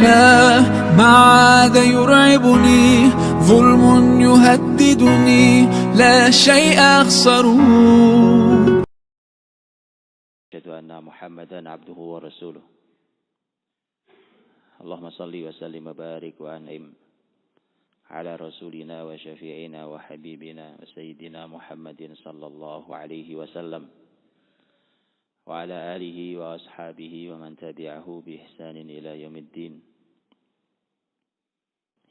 لا ما عاد يرعبني ظلم يهددني لا شيء أخسره. أشهد أن محمدا عبده ورسوله. اللهم صل وسلم وبارك وأنعم على رسولنا وشفيعنا وحبيبنا وسيدنا محمد صلى الله عليه وسلم وعلى آله وأصحابه ومن تبعه بإحسان إلى يوم الدين.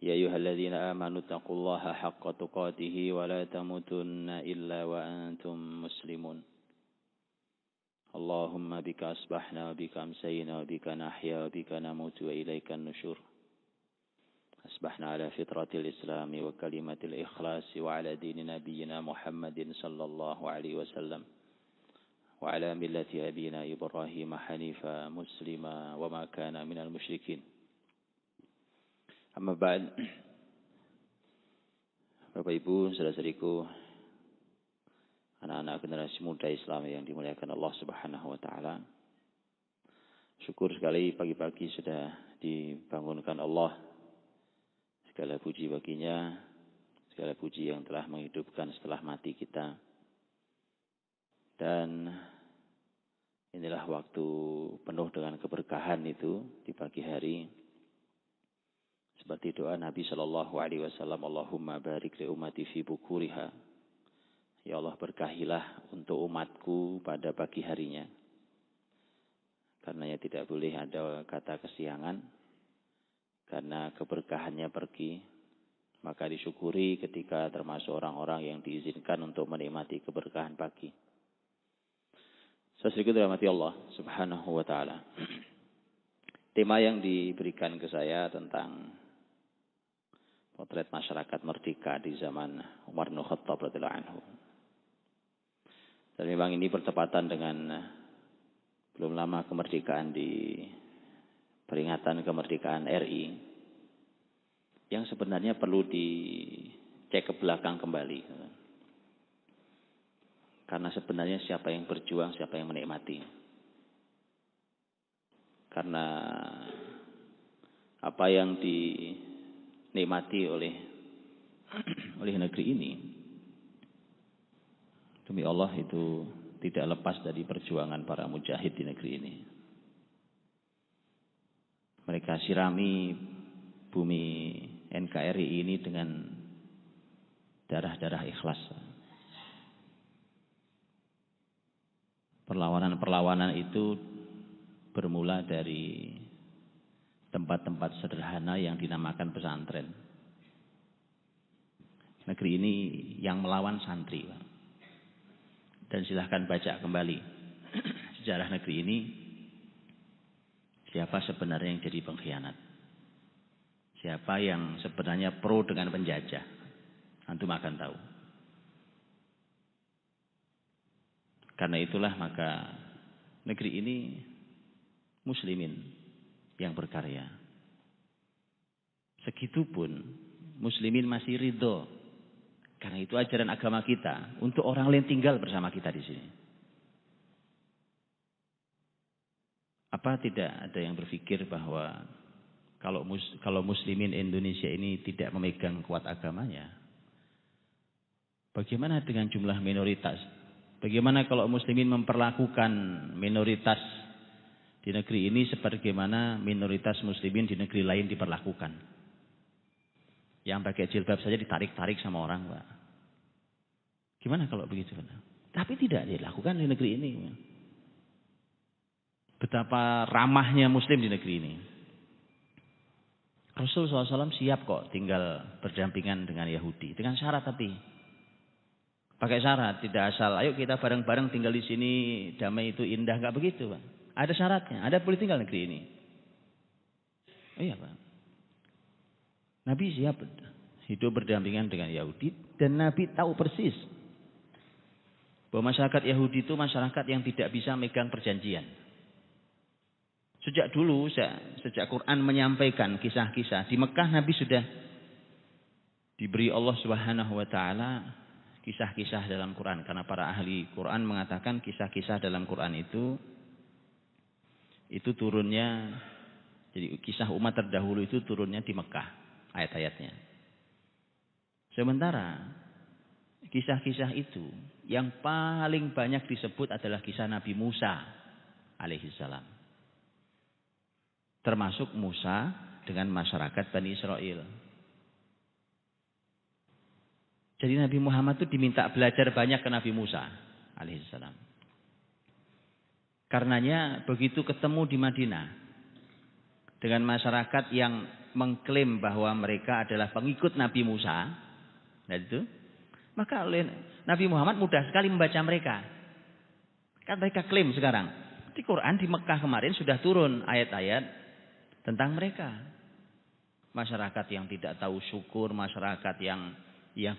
يا أيها الذين آمنوا اتقوا الله حق تقاته ولا تموتن إلا وأنتم مسلمون. اللهم بك أصبحنا وبك أمسينا وبك نحيا وبك نموت وإليك النشور. أصبحنا على فطرة الإسلام وكلمة الإخلاص وعلى دين نبينا محمد صلى الله عليه وسلم وعلى ملة أبينا إبراهيم حنيفا مسلما وما كان من المشركين. Amma ba'd. Bapak Ibu, saudara-saudariku, anak-anak generasi muda Islam yang dimuliakan Allah Subhanahu wa taala. Syukur sekali pagi-pagi sudah dibangunkan Allah. Segala puji baginya, segala puji yang telah menghidupkan setelah mati kita. Dan inilah waktu penuh dengan keberkahan itu di pagi hari. Seperti doa Nabi Shallallahu Alaihi Wasallam, Allahumma barik li ummati fi bukuriha. Ya Allah, berkahilah untuk umatku pada pagi harinya. Karenanya tidak boleh ada kata kesiangan. Karena keberkahannya pergi, maka disyukuri ketika termasuk orang-orang yang diizinkan untuk menikmati keberkahan pagi. Saudaraku dirahmati Allah Subhanahu wa taala. Tema yang diberikan ke saya tentang potret masyarakat merdeka di zaman Umar bin Khattab radhiyallahu anhu. Dan memang ini bertepatan dengan belum lama kemerdekaan di peringatan kemerdekaan RI yang sebenarnya perlu dicek ke belakang kembali. Karena sebenarnya siapa yang berjuang, siapa yang menikmati. Karena apa yang dinikmati oleh negeri ini, demi Allah itu tidak lepas dari perjuangan para mujahid di negeri ini. Mereka sirami bumi NKRI ini dengan darah-darah ikhlas. Perlawanan-perlawanan itu bermula dari tempat-tempat sederhana yang dinamakan pesantren. Negeri ini yang melawan santri. Dan silahkan baca kembali sejarah negeri ini. Siapa sebenarnya yang jadi pengkhianat? Siapa yang sebenarnya pro dengan penjajah? Antum akan tahu. Karena itulah maka negeri ini muslimin yang berkarya. Segitupun muslimin masih ridho. Karena itu ajaran agama kita untuk orang lain tinggal bersama kita di sini. Apa tidak ada yang berpikir bahwa kalau muslimin Indonesia ini tidak memegang kuat agamanya, bagaimana dengan jumlah minoritas? Bagaimana kalau muslimin memperlakukan minoritas di negeri ini sebagaimana minoritas muslimin di negeri lain diperlakukan? Yang pakai jilbab saja ditarik-tarik sama orang, Pak. Gimana kalau begitu? Tapi tidak dilakukan di negeri ini. Betapa ramahnya muslim di negeri ini. Rasul SAW siap kok tinggal berdampingan dengan Yahudi. Dengan syarat tapi. Pakai syarat, tidak asal. Ayo kita bareng-bareng tinggal di sini, damai itu indah. Enggak begitu, Pak. Ada syaratnya. Ada boleh tinggal negeri ini. Iya, Pak. Nabi siap hidup berdampingan dengan Yahudi. Dan Nabi tahu persis bahwa masyarakat Yahudi itu masyarakat yang tidak bisa megang perjanjian. Sejak dulu, sejak Quran menyampaikan kisah-kisah. Di Mekah Nabi sudah diberi Allah Subhanahu wa taala kisah-kisah dalam Quran. Karena para ahli Quran mengatakan kisah-kisah dalam Quran itu turunnya Jadi kisah umat terdahulu itu turunnya di Mekah ayat-ayatnya. Sementara kisah-kisah itu yang paling banyak disebut adalah kisah Nabi Musa alaihissalam. Termasuk Musa dengan masyarakat Bani Israel. Jadi Nabi Muhammad itu diminta belajar banyak ke Nabi Musa alaihissalam. Karenanya begitu ketemu di Madinah dengan masyarakat yang mengklaim bahwa mereka adalah pengikut Nabi Musa, nah itu, maka oleh Nabi Muhammad mudah sekali membaca mereka. Kan mereka klaim sekarang. Di Quran di Mekah kemarin sudah turun ayat-ayat tentang mereka. Masyarakat yang tidak tahu syukur, masyarakat yang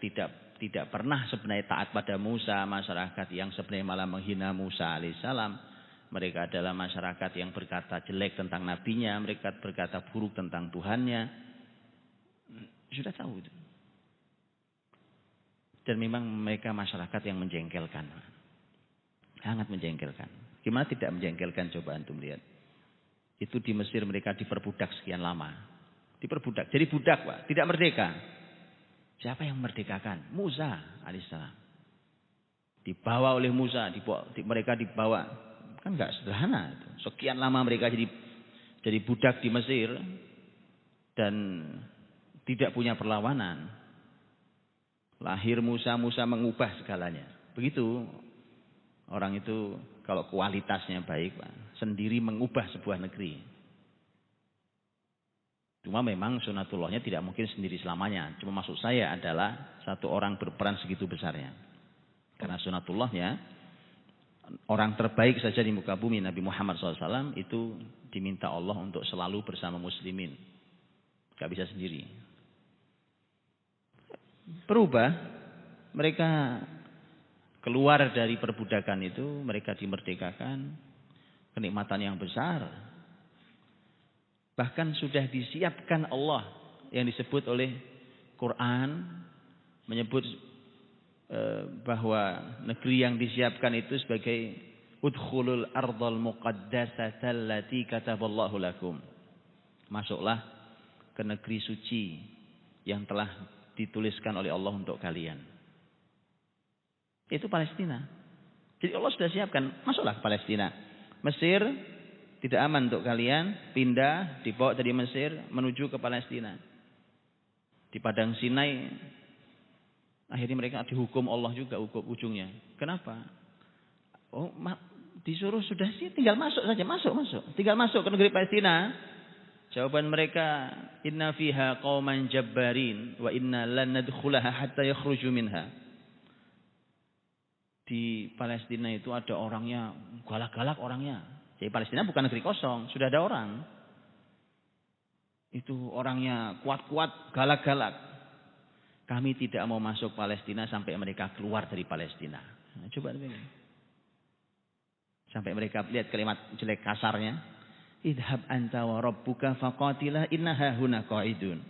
tidak pernah sebenarnya taat pada Musa, masyarakat yang sebenarnya malah menghina Musa alaihissalam. Mereka adalah masyarakat yang berkata jelek tentang nabinya, mereka berkata buruk tentang Tuhannya. Sudah tahu itu. Dan memang mereka masyarakat yang menjengkelkan. Sangat menjengkelkan. Gimana tidak menjengkelkan, coba antum lihat. Itu di Mesir mereka diperbudak sekian lama. Diperbudak, jadi budak Pak, tidak merdeka. Siapa yang merdekakan? Musa alaihissalam. Dibawa oleh Musa, mereka dibawa. Kan enggak sederhana itu. Sekian lama mereka jadi budak di Mesir dan tidak punya perlawanan. Lahir Musa mengubah segalanya. Begitu orang itu kalau kualitasnya baik, Pak, sendiri mengubah sebuah negeri. Cuma memang sunatullahnya tidak mungkin sendiri selamanya. Cuma maksud saya adalah satu orang berperan segitu besarnya. Karena sunatullahnya orang terbaik saja di muka bumi Nabi Muhammad SAW itu diminta Allah untuk selalu bersama muslimin. Gak bisa sendiri. Berubah. Mereka keluar dari perbudakan itu. Mereka dimerdekakan. Kenikmatan yang besar. Bahkan sudah disiapkan Allah. Yang disebut oleh Quran. Menyebut bahwa negeri yang disiapkan itu sebagai udkhulul ardhal muqaddasata allati kataballahu lakum. Masuklah ke negeri suci yang telah dituliskan oleh Allah untuk kalian. Itu Palestina. Jadi Allah sudah siapkan, masuklah ke Palestina. Mesir tidak aman untuk kalian, pindah, dibawa dari Mesir menuju ke Palestina. Di padang Sinai akhirnya mereka dihukum Allah juga ujungnya. Kenapa? Oh, disuruh sudah sih, tinggal masuk saja, masuk. Tinggal masuk ke negeri Palestina. Jawaban mereka, inna fiha qauman jabbarin wa inna lan nadkhulaha hatta yakhruju minha. Di Palestina itu ada orangnya galak-galak orangnya. Jadi Palestina bukan negeri kosong, sudah ada orang. Itu orangnya kuat-kuat, galak-galak. Kami tidak mau masuk Palestina sampai mereka keluar dari Palestina. Nah, coba begini. Sampai mereka lihat kalimat jelek kasarnya. Idhab anta wa rabbuka faqatilah inna hahuna qa'idun.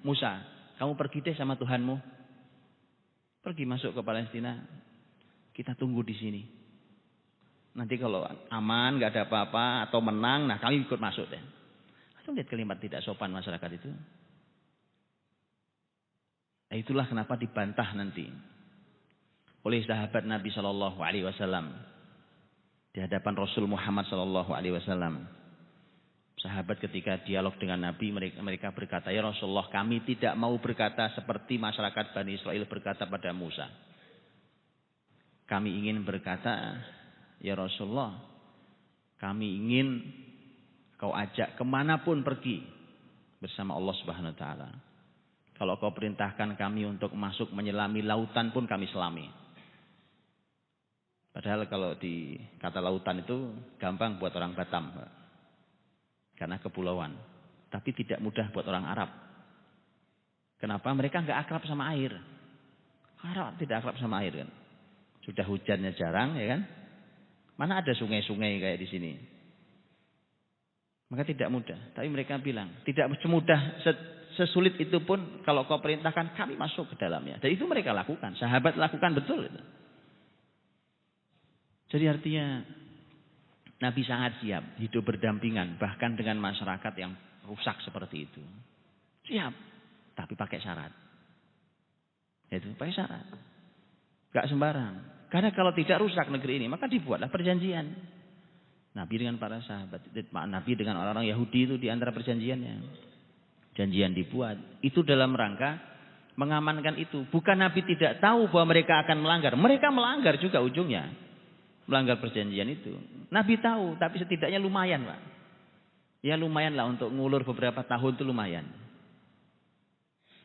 Musa, kamu pergi deh sama Tuhanmu. Pergi masuk ke Palestina. Kita tunggu di sini. Nanti kalau aman, nggak ada apa-apa atau menang, nah kami ikut masuk deh. Langsung lihat kalimat tidak sopan masyarakat itu. Nah, itulah kenapa dibantah nanti oleh sahabat Nabi Shallallahu Alaihi Wasallam di hadapan Rasul Muhammad Shallallahu Alaihi Wasallam. Sahabat ketika dialog dengan Nabi, mereka berkata, ya Rasulullah, kami tidak mau berkata seperti masyarakat Bani Israel berkata pada Musa. Kami ingin berkata, ya Rasulullah, kami ingin kau ajak kemanapun pergi bersama Allah Subhanahu Wa Taala. Kalau kau perintahkan kami untuk masuk menyelami lautan pun kami selami. Padahal kalau di kata lautan itu gampang buat orang Batam, Pak. Karena kepulauan. Tapi tidak mudah buat orang Arab. Kenapa? Mereka nggak akrab sama air. Arab tidak akrab sama air kan. Sudah hujannya jarang ya kan. Mana ada sungai-sungai kayak di sini. Maka tidak mudah. Tapi mereka bilang tidak semudah sesulit itu pun kalau kau perintahkan kami masuk ke dalamnya. Dan itu mereka lakukan. Sahabat lakukan betul itu. Jadi artinya Nabi sangat siap hidup berdampingan bahkan dengan masyarakat yang rusak seperti itu. Siap, tapi pakai syarat. Itu pakai syarat. Gak sembarang. Karena kalau tidak rusak negeri ini, maka dibuatlah perjanjian. Nabi dengan para sahabat, Nabi dengan orang-orang Yahudi itu di antara perjanjiannya. Janjian dibuat. Itu dalam rangka mengamankan itu. Bukan Nabi tidak tahu bahwa mereka akan melanggar. Mereka melanggar juga ujungnya. Melanggar perjanjian itu. Nabi tahu, tapi setidaknya lumayan, Pak. Ya lumayan lah untuk ngulur beberapa tahun itu lumayan.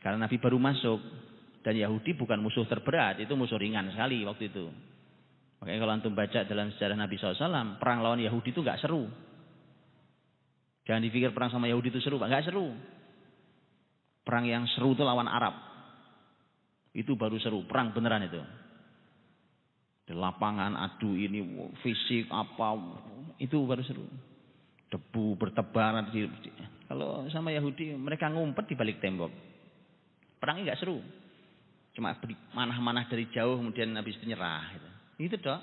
Karena Nabi baru masuk. Dan Yahudi bukan musuh terberat, itu musuh ringan sekali waktu itu. Makanya kalau antum baca dalam sejarah Nabi SAW, perang lawan Yahudi itu gak seru. Jangan dipikir perang sama Yahudi itu seru, Pak. Gak seru. Perang yang seru itu lawan Arab. Itu baru seru, perang beneran itu. Di lapangan adu ini, fisik apa, itu baru seru. Debu bertebaran. Kalau sama Yahudi, mereka ngumpet di balik tembok. Perangnya gak seru. Cuma manah-manah dari jauh kemudian habis itu nyerah. Itu dok.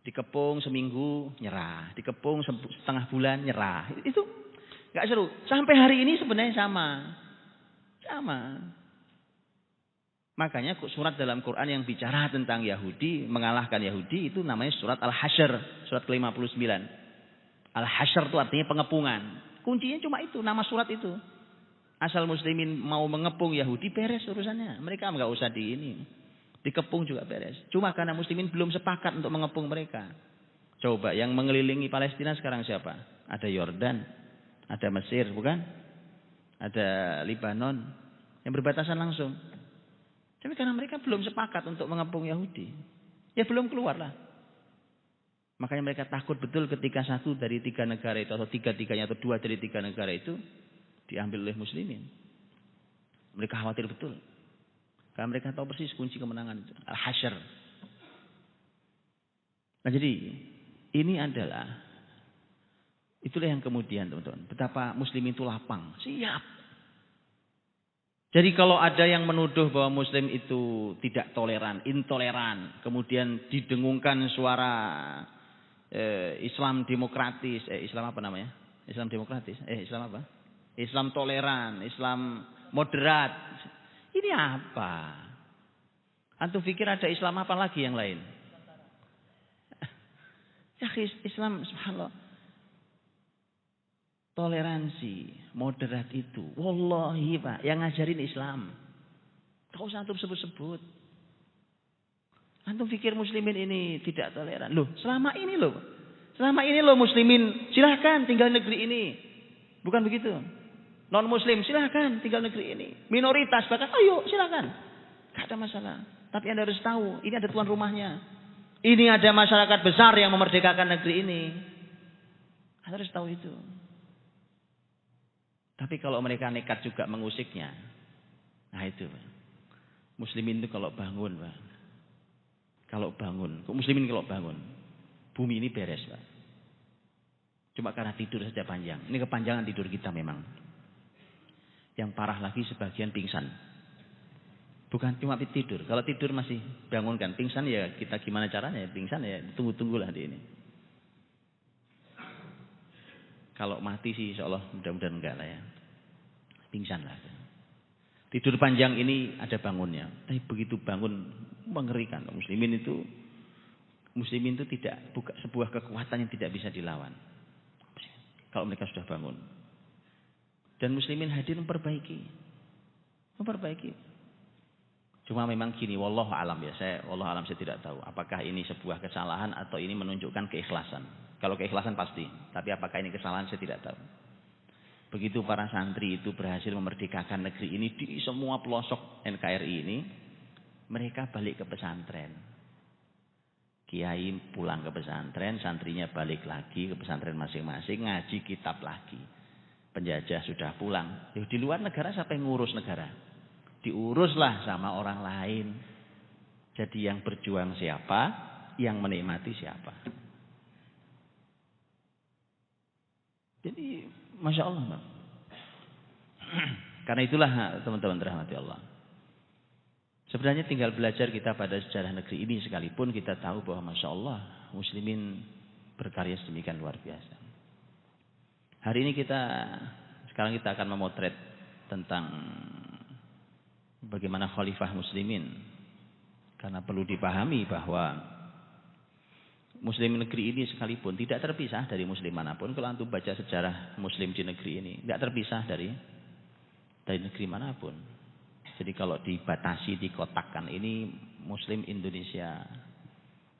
Dikepung seminggu nyerah. Dikepung setengah bulan nyerah. Itu gak seru. Sampai hari ini sebenarnya sama. Sama. Makanya surat dalam Quran yang bicara tentang Yahudi, mengalahkan Yahudi itu namanya surat Al-Hasyr. Surat ke-59. Al-Hasyr itu artinya pengepungan. Kuncinya cuma itu, nama surat itu. Asal muslimin mau mengepung Yahudi beres urusannya. Mereka enggak usah dikepung juga beres. Cuma karena muslimin belum sepakat untuk mengepung mereka. Coba yang mengelilingi Palestina sekarang siapa? Ada Yordan, ada Mesir, bukan? Ada Libanon yang berbatasan langsung. Tapi karena mereka belum sepakat untuk mengepung Yahudi, ya belum keluar lah. Makanya mereka takut betul ketika satu dari tiga negara itu atau tiga-tiganya atau dua dari tiga negara itu diambil oleh muslimin. Mereka khawatir betul. Karena mereka tahu persis kunci kemenangan itu. Al-Hasyr. Nah jadi ini adalah itulah yang kemudian teman-teman. Betapa muslimin itu lapang. Siap. Jadi kalau ada yang menuduh bahwa muslim itu tidak toleran, intoleran. Kemudian didengungkan suara Islam demokratis. Islam apa namanya? Islam demokratis. Islam apa? Islam toleran, Islam moderat. Ini apa? Antum pikir ada Islam apa lagi yang lain? Ya Islam subhanallah. Toleransi, moderat itu. Wallahi Pak, yang ngajarin Islam. Kau usah antum sebut-sebut. Antum pikir muslimin ini tidak toleran. Loh, selama ini loh muslimin silahkan tinggal negeri ini. Bukan begitu. Non muslim silahkan tinggal negeri ini. Minoritas bahkan ayo silahkan. Gak ada masalah. Tapi Anda harus tahu ini ada tuan rumahnya. Ini ada masyarakat besar yang memerdekakan negeri ini. Anda harus tahu itu. Tapi kalau mereka nekat juga mengusiknya. Nah itu Pak. Muslimin itu kalau bangun Pak. Muslimin kalau bangun. Bumi ini beres Pak. Cuma karena tidur saja panjang. Ini kepanjangan tidur kita memang. Yang parah lagi sebagian pingsan. Bukan cuma tidur. Kalau tidur masih bangunkan. Pingsan ya kita gimana caranya. Pingsan ya tunggu-tunggulah di ini. Kalau mati sih insya Allah mudah-mudahan enggak lah ya. Pingsan lah. Tidur panjang ini ada bangunnya. Tapi begitu bangun mengerikan. Muslimin itu tidak sebuah kekuatan yang tidak bisa dilawan. Kalau mereka sudah bangun. Dan muslimin hadir memperbaiki. Cuma memang gini, wallahu alam ya. Wallahu alam saya tidak tahu. Apakah ini sebuah kesalahan atau ini menunjukkan keikhlasan. Kalau keikhlasan pasti. Tapi apakah ini kesalahan saya tidak tahu. Begitu para santri itu berhasil memerdekakan negeri ini di semua pelosok NKRI ini. Mereka balik ke pesantren. Kiai pulang ke pesantren, santrinya balik lagi ke pesantren masing-masing, ngaji kitab lagi. Penjajah sudah pulang. Di luar negara siapa yang ngurus negara? Diuruslah sama orang lain. Jadi yang berjuang siapa? Yang menikmati siapa? Jadi Masya Allah. Karena itulah teman-teman dirahmati Allah. Sebenarnya tinggal belajar kita pada sejarah negeri ini sekalipun kita tahu bahwa Masya Allah muslimin berkarya sedemikian luar biasa. Hari ini sekarang kita akan memotret tentang bagaimana khalifah muslimin. Karena perlu dipahami bahwa muslim negeri ini sekalipun tidak terpisah dari muslim manapun. Kalau antum baca sejarah muslim di negeri ini, tidak terpisah dari negeri manapun. Jadi kalau dibatasi, dikotakkan, ini muslim Indonesia,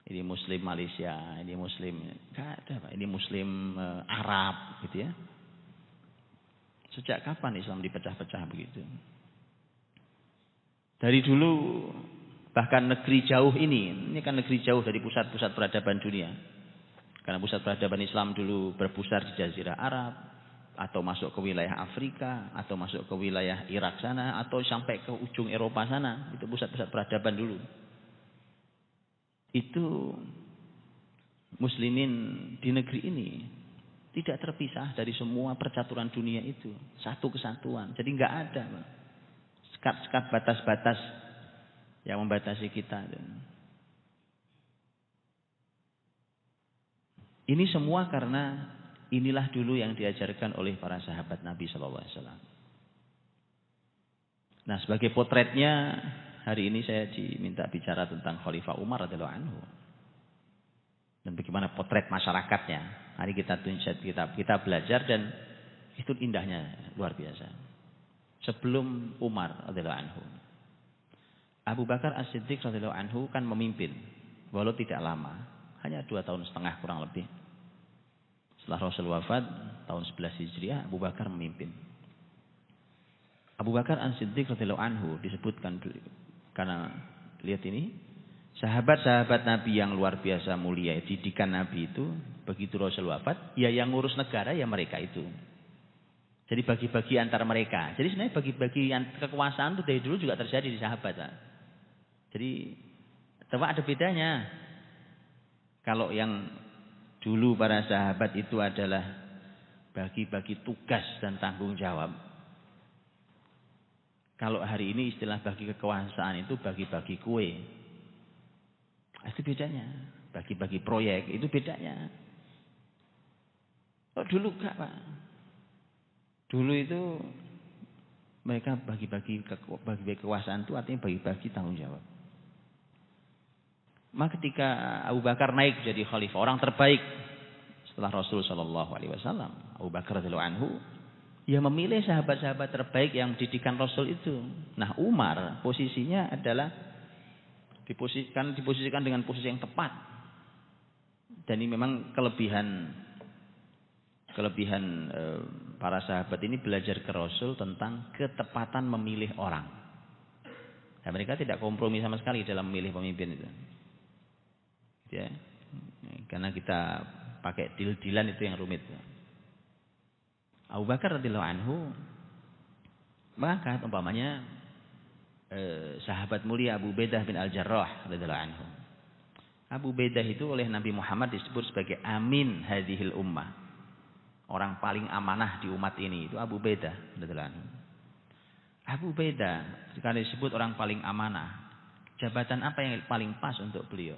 ini muslim Malaysia, ini muslim, enggak ada Pak, ini muslim Arab gitu ya. Sejak kapan Islam dipecah-pecah begitu? Dari dulu, bahkan negeri jauh ini kan negeri jauh dari pusat-pusat peradaban dunia. Karena pusat peradaban Islam dulu berpusat di Jazirah Arab, atau masuk ke wilayah Afrika, atau masuk ke wilayah Irak sana, atau sampai ke ujung Eropa sana. Itu pusat-pusat peradaban dulu. Itu muslimin di negeri ini tidak terpisah dari semua percaturan dunia itu. Satu kesatuan. Jadi enggak ada sekat-sekat batas-batas yang membatasi kita. Ini semua karena inilah dulu yang diajarkan oleh para sahabat Nabi SAW. Nah, sebagai potretnya, hari ini saya diminta bicara tentang Khalifah Umar radhiyallahu anhu. Dan bagaimana potret masyarakatnya. Hari kita belajar dan itu indahnya luar biasa. Sebelum Umar radhiyallahu anhu, Abu Bakar As-Siddiq radhiyallahu anhu kan memimpin, walau tidak lama, hanya 2,5 tahun kurang lebih. Setelah Rasul wafat tahun 11 Hijriah, Abu Bakar memimpin. Abu Bakar As-Siddiq radhiyallahu anhu disebutkan karena lihat ini, sahabat-sahabat Nabi yang luar biasa mulia, didikan Nabi itu, begitu Rasul wafat, ya yang ngurus negara ya mereka itu. Jadi bagi-bagi antara mereka. Jadi sebenarnya bagi-bagi kekuasaan itu dari dulu juga terjadi di sahabat. Jadi coba ada bedanya. Kalau yang dulu para sahabat itu adalah bagi-bagi tugas dan tanggung jawab. Kalau hari ini istilah bagi kekuasaan itu bagi-bagi kue. Itu bedanya. Bagi-bagi proyek itu bedanya. Kok dulu enggak Pak? Dulu itu mereka bagi-bagi kekuasaan itu artinya bagi-bagi tanggung jawab. Maka ketika Abu Bakar naik jadi khalifah, orang terbaik setelah Rasul Shallallahu Alaihi Wasallam, Abu Bakar radhiyallahu anhu, ya memilih sahabat-sahabat terbaik yang didikan Rasul itu. Nah, Umar posisinya adalah diposisikan dengan posisi yang tepat. Dan ini memang kelebihan para sahabat ini belajar ke Rasul tentang ketepatan memilih orang. Nah, mereka tidak kompromi sama sekali dalam memilih pemimpin itu. Ya, karena kita pakai deal-dealan itu yang rumit. Abu Bakar radhiyallahu anhu mengangkat umpamanya sahabat mulia Abu Ubaidah bin Al-Jarrah radhiyallahu anhu. Abu Ubaidah itu oleh Nabi Muhammad disebut sebagai amin hadhil ummah. Orang paling amanah di umat ini itu Abu Ubaidah radhiyallahu anhu. Abu Ubaidah jika disebut orang paling amanah, jabatan apa yang paling pas untuk beliau?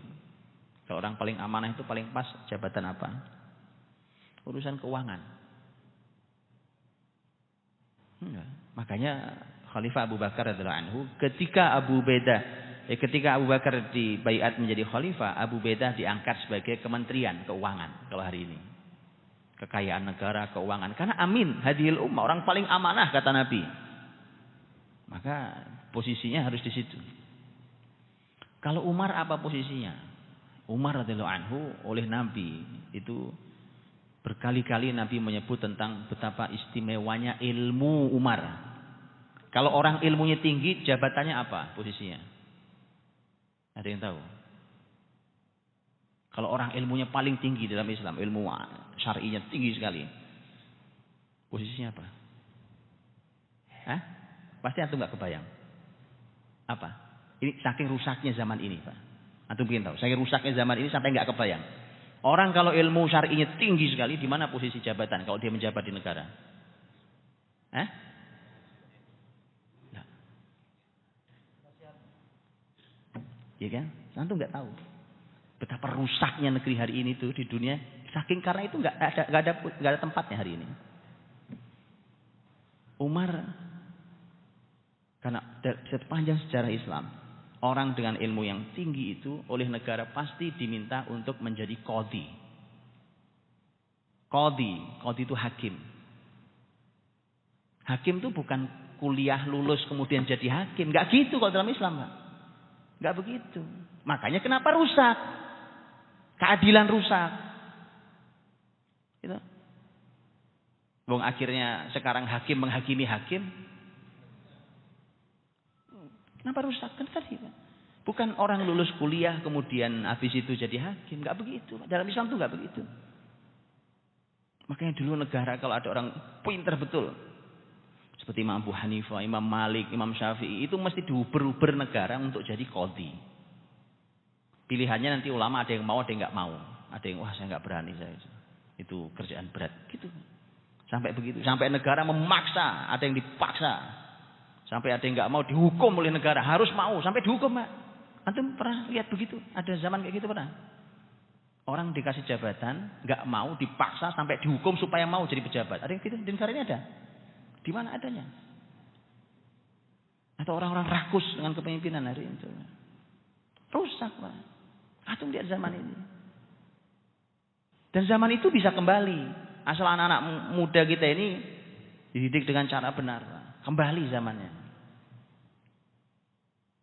Kalau orang paling amanah itu paling pas jabatan apa? Urusan keuangan. Makanya Khalifah Abu Bakar radhiyallahu anhu ketika Abu Bakar dibaiat menjadi khalifah, Abu Ubaidah diangkat sebagai kementerian keuangan kalau hari ini. Kekayaan negara, keuangan. Karena amin hadhil ummah, orang paling amanah kata Nabi. Maka posisinya harus di situ. Kalau Umar apa posisinya? Umar radhiyallahu anhu oleh Nabi itu berkali-kali Nabi menyebut tentang betapa istimewanya ilmu Umar. Kalau orang ilmunya tinggi, jabatannya apa posisinya? Ada yang tahu? Kalau orang ilmunya paling tinggi dalam Islam, ilmu syar'inya tinggi sekali, posisinya apa? Hah? Pasti antum nggak kebayang. Apa? Ini saking rusaknya zaman ini, Pak. Antum mungkin tahu, saking rusaknya zaman ini sampai nggak kebayang. Orang kalau ilmu syar'inya tinggi sekali, di mana posisi jabatan kalau dia menjabat di negara? Hah? Nah. Iya kan? Antum nggak tahu betapa rusaknya negeri hari ini tuh di dunia Saking karena itu nggak ada tempatnya hari ini. Umar, karena sepanjang sejarah Islam, orang dengan ilmu yang tinggi itu oleh negara pasti diminta untuk menjadi qadhi. Qadhi itu hakim. Hakim itu bukan kuliah lulus kemudian jadi hakim. Nggak gitu kalau dalam Islam, Pak. Nggak begitu. Makanya kenapa rusak? Keadilan rusak. Gitu. Wong akhirnya sekarang hakim menghakimi hakim. Kenapa rusak? Kan tadi, Pak. Bukan orang lulus kuliah kemudian habis itu jadi hakim. Nggak begitu. Dalam Islam itu nggak begitu. Makanya dulu negara kalau ada orang pintar betul, seperti Imam Abu Hanifah, Imam Malik, Imam Syafi'i, itu mesti diuber-uber negara untuk jadi qadhi. Pilihannya nanti ulama ada yang mau, ada yang nggak mau. Ada yang, wah saya nggak berani, saya itu kerjaan berat. Gitu. Sampai begitu. Sampai negara memaksa, ada yang dipaksa. Sampai ada yang nggak mau dihukum oleh negara, harus mau. Sampai dihukum, Pak. Antum pernah lihat begitu? Ada zaman kayak gitu pernah? Orang dikasih jabatan, nggak mau, dipaksa sampai dihukum supaya mau jadi pejabat. Ada yang gitu? Di negara ini ada? Di mana adanya? Atau orang-orang rakus dengan kepemimpinan hari itu. Rusak, Pak. Antum lihat zaman ini. Dan zaman itu bisa kembali. Asal anak-anak muda kita ini dididik dengan cara benar, Pak. Kembali zamannya.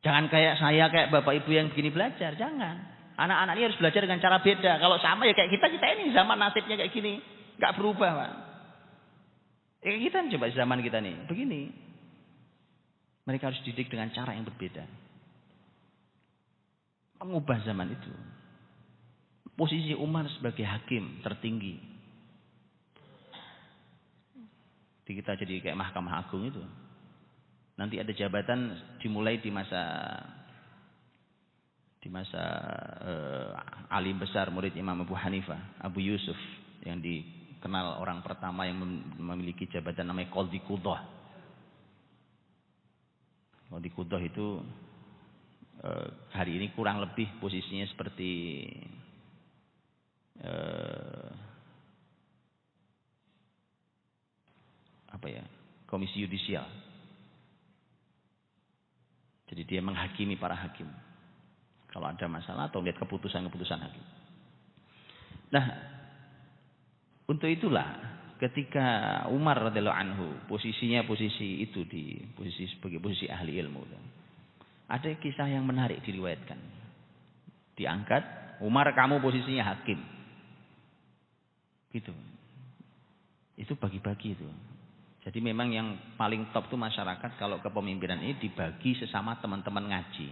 Jangan kayak saya, kayak bapak ibu yang begini belajar. Jangan. Anak-anak ini harus belajar dengan cara beda. Kalau sama ya kayak kita ini zaman nasibnya kayak gini. Nggak berubah, Pak. Ya kita coba zaman kita nih, begini. Mereka harus didik dengan cara yang berbeda. Mengubah zaman itu. Posisi Umar sebagai hakim tertinggi. Kita jadi kayak Mahkamah Agung itu. Nanti ada jabatan dimulai di masa alim besar murid Imam Abu Hanifah, Abu Yusuf, yang dikenal orang pertama yang memiliki jabatan namanya Qadhi Qudah. Qadhi Qudah itu hari ini kurang lebih posisinya seperti komisi yudisial. Jadi dia menghakimi para hakim. Kalau ada masalah atau lihat keputusan-keputusan hakim. Nah, untuk itulah ketika Umar radhiyallahu anhu posisinya posisi itu sebagai posisi ahli ilmu. Ada kisah yang menarik diriwayatkan. Diangkat, Umar kamu posisinya hakim. Gitu. Itu bagi-bagi itu. Jadi memang yang paling top itu masyarakat kalau kepemimpinan ini dibagi sesama teman-teman ngaji.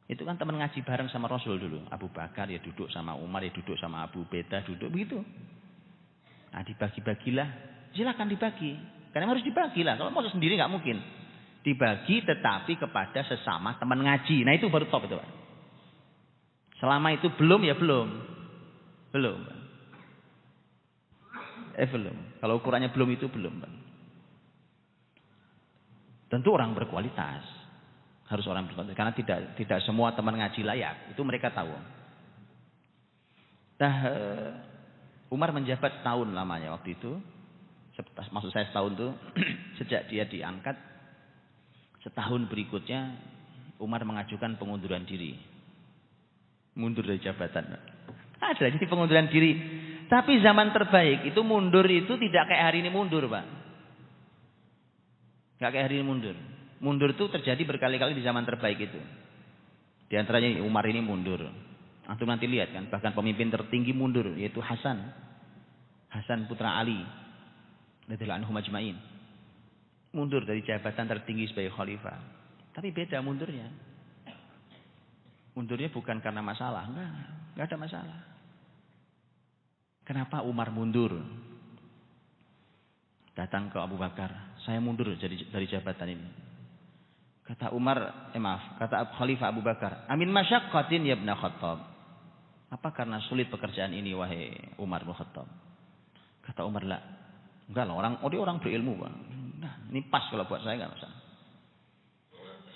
Itu kan teman ngaji bareng sama Rasul dulu. Abu Bakar ya duduk sama Umar, ya duduk sama Abu Beda, duduk begitu. Nah dibagi-bagilah. Silakan dibagi. Karena harus dibagilah. Kalau mau sendiri nggak mungkin. Dibagi tetapi kepada sesama teman ngaji. Nah itu baru top itu, Pak. Selama itu belum ya belum. Belum. Belum. Kalau ukurannya belum itu belum, Pak. Tentu orang berkualitas. Harus orang berkualitas. Karena tidak semua teman ngaji layak. Itu mereka tahu. Nah, Umar menjabat setahun lamanya waktu itu. Maksud saya setahun itu sejak dia diangkat. Setahun berikutnya Umar mengajukan pengunduran diri. Mundur dari jabatan. Ada jadi pengunduran diri. Tapi zaman terbaik itu mundur itu tidak kayak hari ini mundur, Pak. Gak kayak hari ini mundur. Mundur itu terjadi berkali-kali di zaman terbaik itu. Di antaranya Umar ini mundur. Antum nanti lihat kan, bahkan pemimpin tertinggi mundur, yaitu Hasan putra Ali radhiyallahu anhu majma'in. Mundur dari jabatan tertinggi sebagai khalifah. Tapi beda mundurnya. Mundurnya bukan karena masalah, enggak ada masalah. Kenapa Umar mundur? Datang ke Abu Bakar, saya mundur dari jabatan ini. Kata Khalifah Abu Bakar, amin masyaqqatin ya ibn Khattab. Apa karena sulit pekerjaan ini wahai Umar bin Khattab? Kata Umar, lah, enggak lah, orang berilmu, Bang. Nah, ini pas kalau buat saya enggak masalah.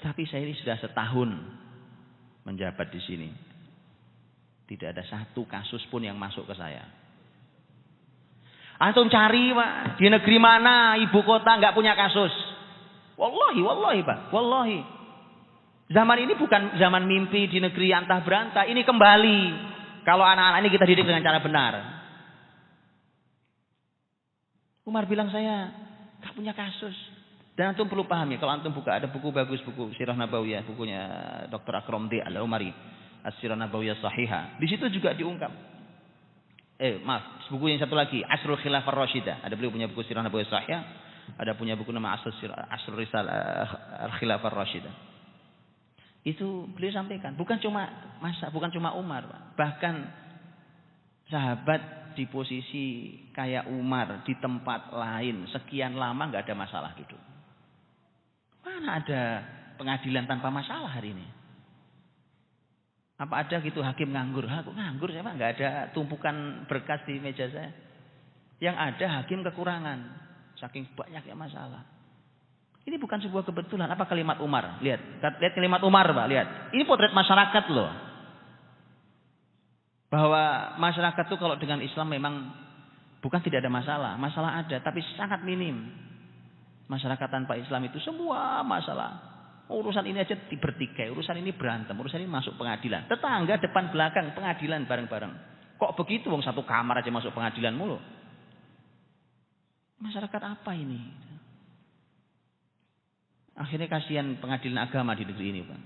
Tapi saya ini sudah setahun menjabat di sini. Tidak ada satu kasus pun yang masuk ke saya. Antum cari Pak, di negeri mana ibu kota nggak punya kasus? Wallahi Pak, wallahi. Zaman ini bukan zaman mimpi di negeri antah berantah, ini kembali. Kalau anak-anak ini kita didik dengan cara benar. Umar bilang saya nggak punya kasus. Dan antum perlu paham ya, kalau antum buka ada buku bagus, buku Sirah Nabawiyah, bukunya Dr. Akram D. Al-Umari, As-Sirah Nabawiyah Sahihah. Di situ juga diungkap. Buku yang satu lagi, Asrul Khilafah Rasyidah. Ada beliau punya buku Sirah Nabawiyah Sahihah, ada punya buku nama Asrul Risal Khilafah Rasyidah. Itu beliau sampaikan, bukan cuma Umar, bahkan sahabat di posisi kayak Umar di tempat lain sekian lama nggak ada masalah duduk. Mana ada pengadilan tanpa masalah hari ini? Apa ada gitu hakim nganggur? Aku nganggur saya Pak, nggak ada tumpukan berkas di meja saya. Yang ada hakim kekurangan, saking banyaknya masalah. Ini bukan sebuah kebetulan. Apa kalimat Umar? Lihat kalimat Umar Pak, lihat. Ini potret masyarakat loh. Bahwa masyarakat itu kalau dengan Islam memang bukan tidak ada masalah. Masalah ada, tapi sangat minim. Masyarakat tanpa Islam itu semua masalah. Urusan ini aja bertikai, urusan ini berantem, urusan ini masuk pengadilan. Tetangga depan belakang pengadilan bareng-bareng. Kok begitu wong satu kamar aja masuk pengadilan mulu? Masyarakat apa ini? Akhirnya kasihan pengadilan agama di negeri ini, Pak.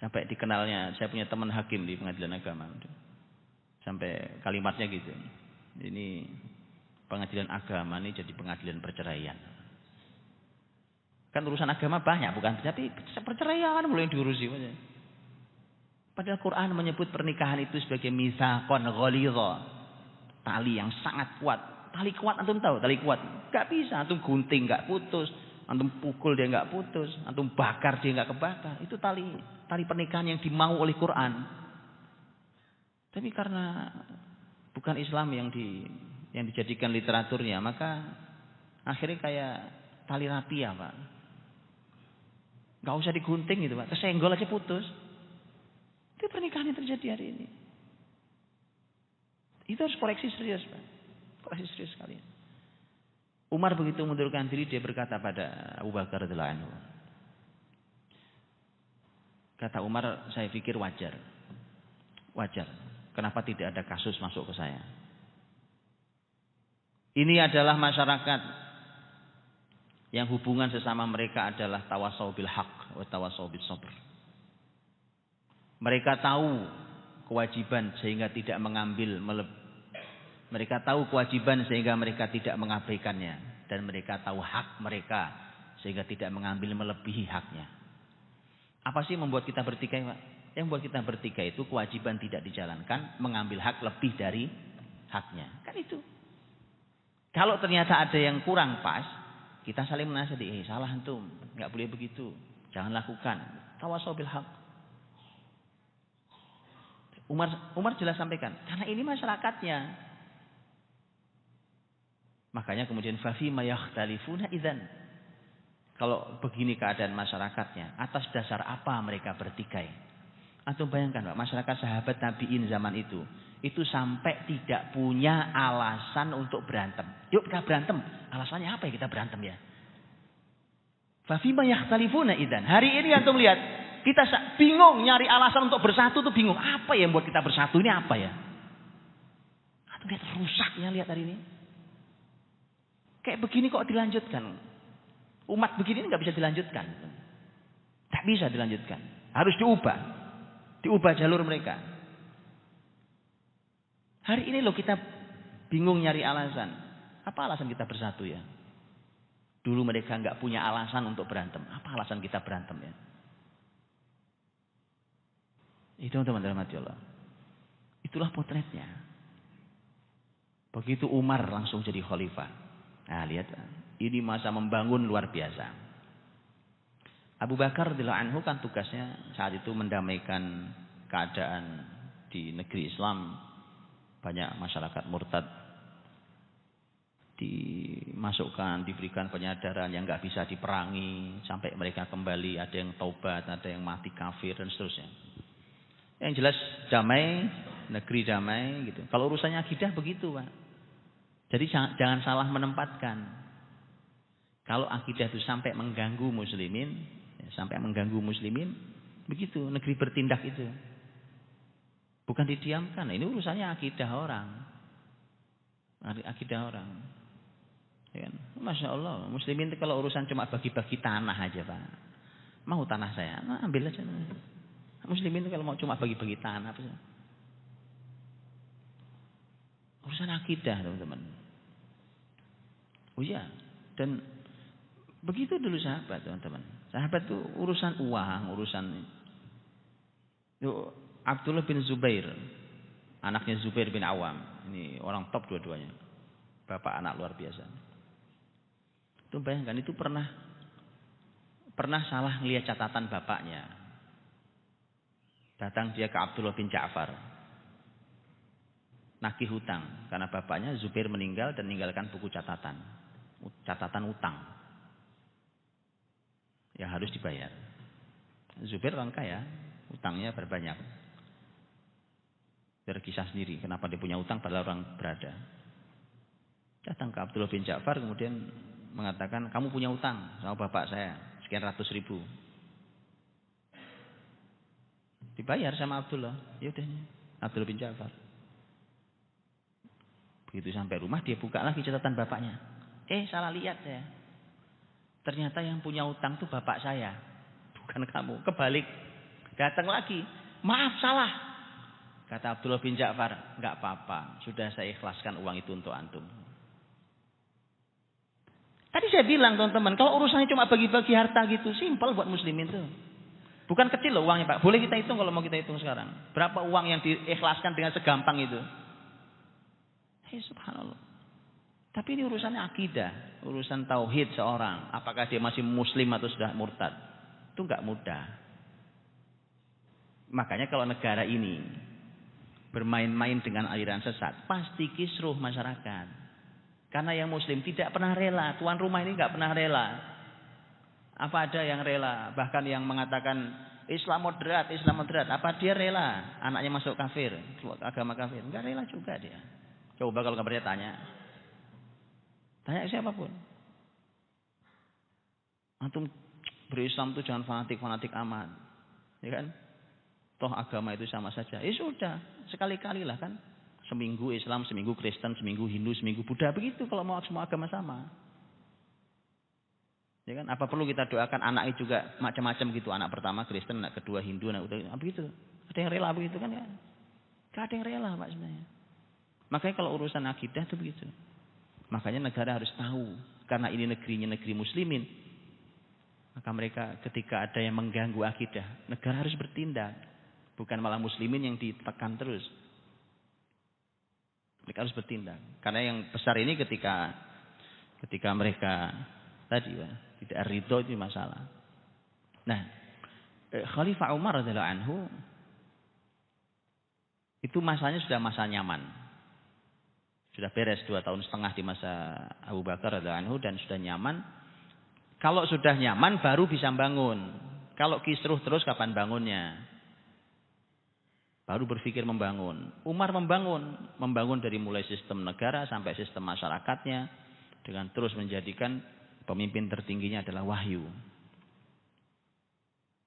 Sampai dikenalnya, saya punya teman hakim di pengadilan agama. Sampai kalimatnya gitu. Ini pengadilan agama ini jadi pengadilan perceraian. Kan urusan agama banyak, bukan? Tapi perceraian mulai diurusi. Padahal Quran menyebut pernikahan itu sebagai mitsaqon ghalidha. Tali yang sangat kuat. Tali kuat antum tahu, tali kuat. Gak bisa antum gunting gak putus, antum pukul dia gak putus, antum bakar dia gak kebakar. Itu tali pernikahan yang dimau oleh Quran. Tapi karena bukan Islam yang dijadikan literaturnya, maka akhirnya kayak tali rapia, Pak. Gak usah digunting gitu, Pak. Kesenggol aja putus. Itu pernikahan yang terjadi hari ini. Itu harus koreksi serius, Pak. Koreksi serius sekali. Umar begitu mundurkan diri, dia berkata pada Abu Bakar radhiyallahu anhu. Kata Umar, saya pikir wajar. Wajar. Kenapa tidak ada kasus masuk ke saya? Ini adalah masyarakat yang hubungan sesama mereka adalah tawasau bil haq wa tawasau bis sabr. Mereka tahu kewajiban sehingga tidak mengambil mereka tahu kewajiban sehingga mereka tidak mengabaikannya, dan mereka tahu hak mereka sehingga tidak mengambil melebihi haknya. Apa sih membuat kita bertikai, Pak? Yang membuat kita bertikai itu kewajiban tidak dijalankan, mengambil hak lebih dari haknya. Kan itu. Kalau ternyata ada yang kurang pas, kita saling menasihati, salah antum, enggak boleh begitu. Jangan lakukan. Tawasau bil haq. Umar jelas sampaikan, karena ini masyarakatnya. Makanya kemudian fafi ma yakhtalifuna idzan. Kalau begini keadaan masyarakatnya, atas dasar apa mereka bertikai? Antum bayangkan, Pak, masyarakat sahabat tabi'in zaman itu sampai tidak punya alasan untuk berantem. Yuk kita berantem. Alasannya apa ya kita berantem ya? Fafi ma yakhtalifuna idzan. Hari ini antum lihat, kita bingung nyari alasan untuk bersatu tuh bingung. Apa yang membuat kita bersatu ini apa ya? Antum lihat rusaknya lihat hari ini. Kayak begini kok dilanjutkan? Umat begini nggak bisa dilanjutkan. Tak bisa dilanjutkan. Harus diubah. Diubah jalur mereka. Hari ini loh kita bingung nyari alasan. Apa alasan kita bersatu ya? Dulu mereka nggak punya alasan untuk berantem. Apa alasan kita berantem ya? Itu teman-teman Allah. Itulah potretnya. Begitu Umar langsung jadi khalifah. Nah lihat, ini masa membangun luar biasa. Abu Bakar radhiyallahu anhu kan tugasnya saat itu mendamaikan keadaan di negeri Islam. Banyak masyarakat murtad dimasukkan, diberikan penyadaran yang nggak bisa diperangi sampai mereka kembali. Ada yang taubat, ada yang mati kafir dan seterusnya. Yang jelas damai, negeri damai gitu. Kalau urusannya akidah begitu, Pak. Jadi jangan salah menempatkan. Kalau akidah itu sampai mengganggu muslimin, begitu negeri bertindak itu. Bukan didiamkan. Ini urusannya akidah orang. Ya kan? Masya Allah, muslimin itu kalau urusan cuma bagi-bagi tanah aja Pak. Mau tanah saya, nah, ambil aja. Muslimin itu kalau mau cuma bagi-bagi tanah. Urusan akidah teman-teman. Oh iya, dan begitu dulu sahabat teman-teman. Sahabat itu urusan uang, Abdullah bin Zubair, anaknya Zubair bin Awam. Ini orang top dua-duanya. Bapak anak luar biasa. Itu bayangkan, itu pernah salah ngelihat catatan bapaknya. Datang dia ke Abdullah bin Ja'far. Nagih hutang. Karena bapaknya Zubair meninggal dan meninggalkan buku catatan. Catatan utang. Yang harus dibayar. Zubair orang kaya. Utangnya berbanyak. Berkisah sendiri. Kenapa dia punya utang padahal orang berada. Datang ke Abdullah bin Ja'far kemudian mengatakan, kamu punya utang sama bapak saya. Sekian ratus ribu. Dibayar sama Abdullah. Ya udah, Abdullah bin Ja'far. Begitu sampai rumah dia buka lagi catatan bapaknya. Salah lihat saya. Ternyata yang punya utang itu bapak saya. Bukan kamu. Kebalik. Datang lagi. Maaf salah. Kata Abdullah bin Ja'far. Enggak apa-apa. Sudah saya ikhlaskan uang itu untuk antum. Tadi saya bilang teman-teman. Kalau urusannya cuma bagi-bagi harta gitu. Simpel buat muslimin tuh. Bukan kecil loh uangnya Pak. Boleh kita hitung kalau mau kita hitung sekarang. Berapa uang yang diikhlaskan dengan segampang itu. Subhanallah. Tapi ini urusannya akidah. Urusan tauhid seorang. Apakah dia masih muslim atau sudah murtad. Itu enggak mudah. Makanya kalau negara ini bermain-main dengan aliran sesat. Pasti kisruh masyarakat. Karena yang muslim tidak pernah rela. Tuan rumah ini enggak pernah rela. Apa ada yang rela? Bahkan yang mengatakan Islam moderat. Apa dia rela? Anaknya masuk kafir, agama kafir. Enggak rela juga dia. Coba kalau kabarnya tanya siapapun. Antum berislam itu jangan fanatik amat. Ya kan? Toh agama itu sama saja. Sudah, sekali-kali lah kan. Seminggu Islam, seminggu Kristen, seminggu Hindu, seminggu Buddha. Begitu kalau mau semua agama sama. Ya kan? Apa perlu kita doakan anaknya juga macam-macam gitu. Anak pertama Kristen, anak kedua Hindu, anak kedua begitu. Ada yang rela begitu kan ya? Gak ada yang rela Pak sebenarnya. Makanya kalau urusan akidah itu begitu. Makanya negara harus tahu. Karena ini negerinya negeri muslimin. Maka mereka ketika ada yang mengganggu akidah. Negara harus bertindak. Bukan malah muslimin yang ditekan terus. Mereka harus bertindak. Karena yang besar ini ketika mereka tadi ya. Tidak ridho itu masalah. Nah, Khalifah Umar radhiyallahu anhu itu masanya sudah masa nyaman. Sudah beres 2,5 tahun di masa Abu Bakar radhiyallahu anhu dan sudah nyaman. Kalau sudah nyaman baru bisa bangun. Kalau kisruh terus kapan bangunnya? Baru berpikir membangun. Umar membangun dari mulai sistem negara sampai sistem masyarakatnya dengan terus menjadikan pemimpin tertingginya adalah wahyu.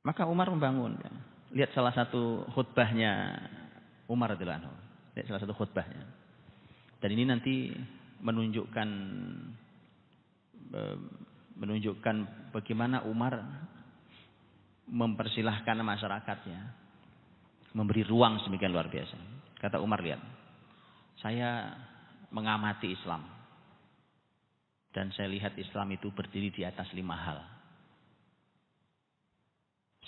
Maka Umar membangun. Lihat salah satu khutbahnya Umar radhiyallahu anhu. Lihat salah satu khutbahnya. Dan ini nanti menunjukkan bagaimana Umar mempersilahkan masyarakatnya. Memberi ruang sedemikian luar biasa. Kata Umar, lihat. Saya mengamati Islam. Dan saya lihat Islam itu berdiri di atas 5 hal.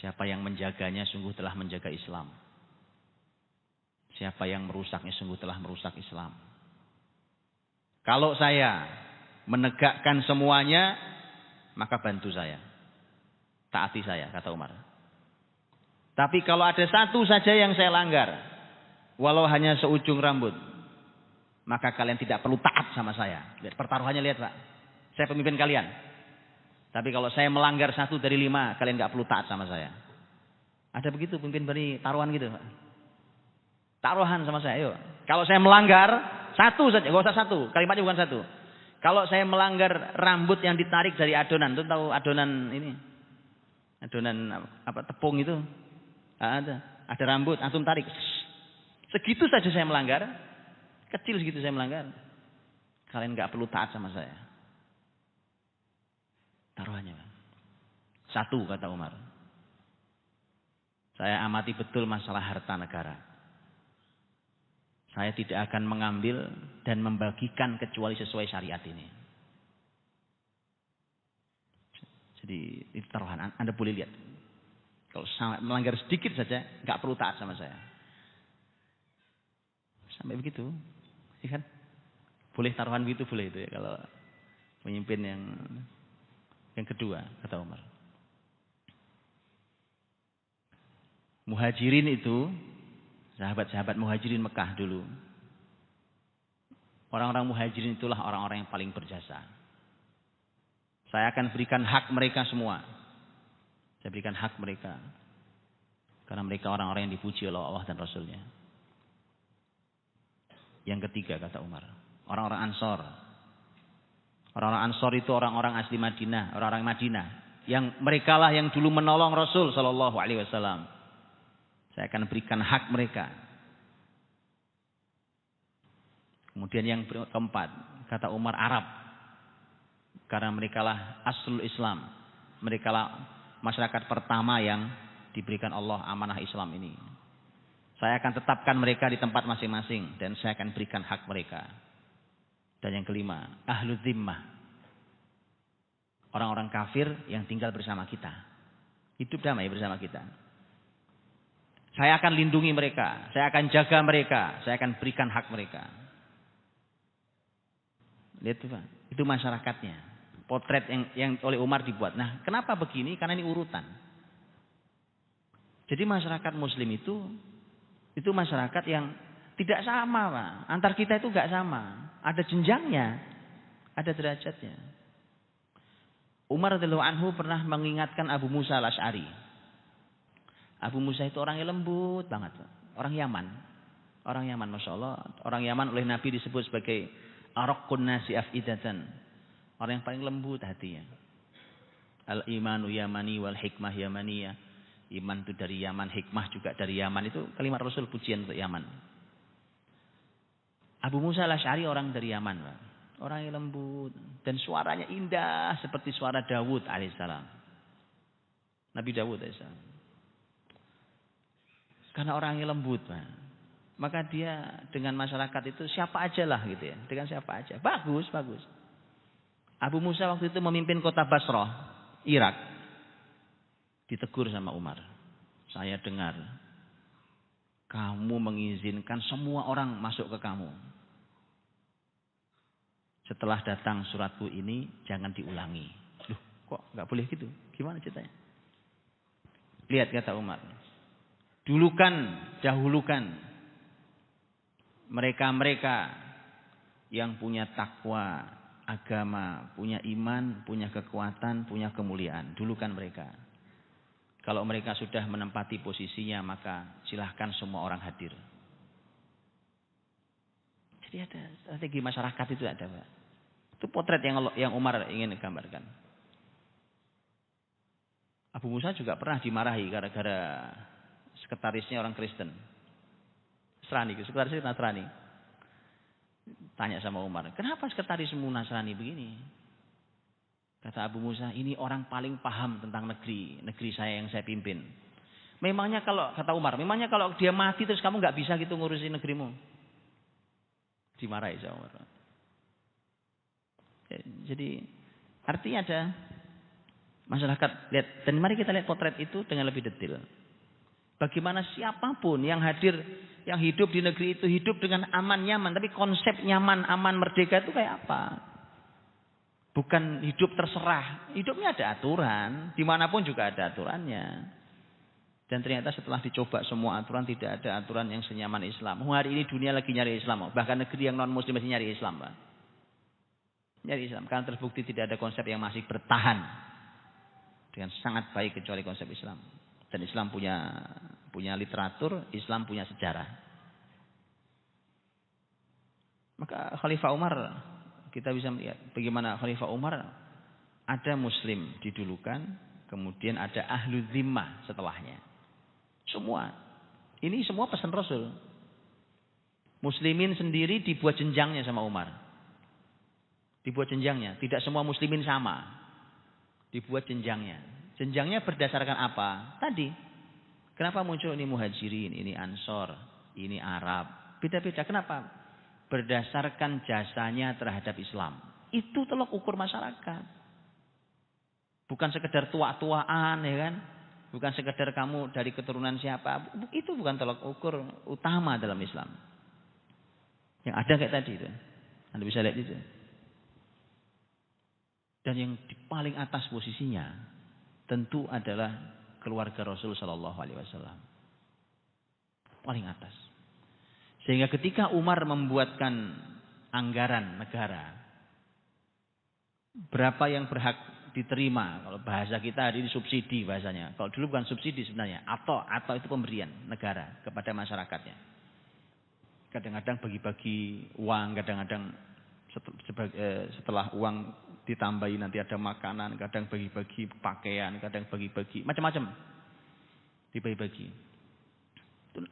Siapa yang menjaganya sungguh telah menjaga Islam. Siapa yang merusaknya sungguh telah merusak Islam. Kalau saya menegakkan semuanya, maka bantu saya. Taati saya, kata Umar. Tapi kalau ada satu saja yang saya langgar, walau hanya seujung rambut, maka kalian tidak perlu taat sama saya. Lihat pertaruhannya, lihat Pak. Saya pemimpin kalian. Tapi kalau saya melanggar 1 dari 5, kalian nggak perlu taat sama saya. Ada begitu pemimpin beri taruhan gitu Pak. Taruhan sama saya, yuk. Kalau saya melanggar, Satu saja, nggak usah satu. Kalimatnya bukan satu. Kalau saya melanggar rambut yang ditarik dari adonan, tuh tahu adonan ini? Adonan apa tepung itu? Ada rambut, antum tarik. Segitu saja saya melanggar. Kecil segitu saya melanggar. Kalian nggak perlu taat sama saya. Taruhannya. Satu kata Umar. Saya amati betul masalah harta negara. Saya tidak akan mengambil dan membagikan kecuali sesuai syariat ini. Jadi itu taruhan. Anda boleh lihat. Kalau melanggar sedikit saja, nggak perlu taat sama saya. Sampai begitu, ya kan? Boleh taruhan begitu boleh itu ya kalau pemimpin yang kedua kata Umar. Muhajirin itu, sahabat-sahabat muhajirin Mekah dulu. Orang-orang muhajirin itulah orang-orang yang paling berjasa. Saya akan berikan hak mereka semua. Saya berikan hak mereka. Karena mereka orang-orang yang dipuji oleh Allah dan Rasulnya. Yang ketiga kata Umar. Orang-orang Ansor. Orang-orang Ansor itu orang-orang asli Madinah. Orang-orang Madinah. Yang mereka lah yang dulu menolong Rasul Sallallahu Alaihi Wasallam. Saya akan berikan hak mereka. Kemudian yang keempat, kata Umar, Arab. Karena mereka lah aslul Islam. Mereka lah masyarakat pertama yang diberikan Allah amanah Islam ini. Saya akan tetapkan mereka di tempat masing-masing. Dan saya akan berikan hak mereka. Dan yang kelima, ahlu zimmah. Orang-orang kafir yang tinggal bersama kita. Hidup damai bersama kita. Saya akan lindungi mereka, saya akan jaga mereka, saya akan berikan hak mereka. Lihat tuh Pak, itu masyarakatnya. Potret yang oleh Umar dibuat. Nah, kenapa begini? Karena ini urutan. Jadi masyarakat Muslim itu masyarakat yang tidak sama Pak. Antar kita itu nggak sama. Ada jenjangnya, ada derajatnya. Umar radhiyallahu anhu pernah mengingatkan Abu Musa al-Asy'ari. Abu Musa itu orang yang lembut banget. Orang Yaman. Orang Yaman, Masya Allah. Orang Yaman oleh Nabi disebut sebagai araqqun nasi af'idatan. Orang yang paling lembut hatinya. Al-imanu yamani wal hikmah yamaniyah. Iman itu dari Yaman, hikmah juga dari Yaman. Itu kalimat Rasul pujian untuk Yaman. Abu Musa al-Asy'ari orang dari Yaman. Orang yang lembut. Dan suaranya indah seperti suara Dawud alaihissalam. Nabi Dawud alaihissalam. Karena orangnya lembut, Pak. Maka dia dengan masyarakat itu siapa aja lah gitu ya. Dengan siapa aja. Bagus, bagus. Abu Musa waktu itu memimpin kota Basrah, Irak. Ditegur sama Umar. Saya dengar kamu mengizinkan semua orang masuk ke kamu. Setelah datang suratku ini jangan diulangi. Loh, kok nggak boleh gitu? Gimana ceritanya? Lihat kata Umar. Dahulukan mereka-mereka yang punya takwa, agama, punya iman, punya kekuatan, punya kemuliaan. Dulukan mereka. Kalau mereka sudah menempati posisinya, maka silahkan semua orang hadir. Jadi ada strategi masyarakat itu ada, Pak. Itu potret yang Umar ingin gambarkan. Abu Musa juga pernah dimarahi gara-gara sekretarisnya orang Kristen. Sekretarisnya Nasrani. Tanya sama Umar, kenapa sekretarismu Nasrani begini? Kata Abu Musa, ini orang paling paham tentang negeri saya yang saya pimpin. Memangnya kalau, kata Umar, memangnya kalau dia mati terus kamu nggak bisa gitu ngurusin negerimu? Dimarahi sama Umar. Jadi artinya ada masyarakat, lihat, dan mari kita lihat potret itu dengan lebih detail. Bagaimana siapapun yang hadir, yang hidup di negeri itu hidup dengan aman, nyaman. Tapi konsep nyaman, aman, merdeka itu kayak apa? Bukan hidup terserah. Hidupnya ada aturan. Dimanapun juga ada aturannya. Dan ternyata setelah dicoba semua aturan, tidak ada aturan yang senyaman Islam. Hari ini dunia lagi nyari Islam. Bahkan negeri yang non-muslim masih nyari Islam, Pak. Nyari Islam. Karena terbukti tidak ada konsep yang masih bertahan dengan sangat baik kecuali konsep Islam. Dan Islam punya literatur, Islam punya sejarah. Maka Khalifah Umar, kita bisa melihat bagaimana Khalifah Umar ada muslim didulukan, kemudian ada ahlu zimmah setelahnya. Semua. Ini semua pesan Rasul. Muslimin sendiri dibuat jenjangnya sama Umar. Dibuat jenjangnya. Tidak semua muslimin sama. Dibuat jenjangnya. Jenjangnya berdasarkan apa? Tadi. Kenapa muncul ini muhajirin, ini ansor, ini Arab. Beda-beda. Kenapa? Berdasarkan jasanya terhadap Islam. Itu tolok ukur masyarakat. Bukan sekedar tua-tuaan, ya kan? Bukan sekedar kamu dari keturunan siapa. Itu bukan tolok ukur utama dalam Islam. Yang ada kayak tadi itu. Anda bisa lihat itu. Dan yang di paling atas posisinya tentu adalah keluarga Rasul sallallahu alaihi wasallam. Paling atas. Sehingga ketika Umar membuatkan anggaran negara, berapa yang berhak diterima, kalau bahasa kita hari ini subsidi bahasanya. Kalau dulu bukan subsidi sebenarnya, atau itu pemberian negara kepada masyarakatnya. Kadang-kadang bagi-bagi uang, kadang-kadang setelah uang ditambahi nanti ada makanan, kadang bagi-bagi pakaian, kadang bagi-bagi macam-macam. Dibagi-bagi.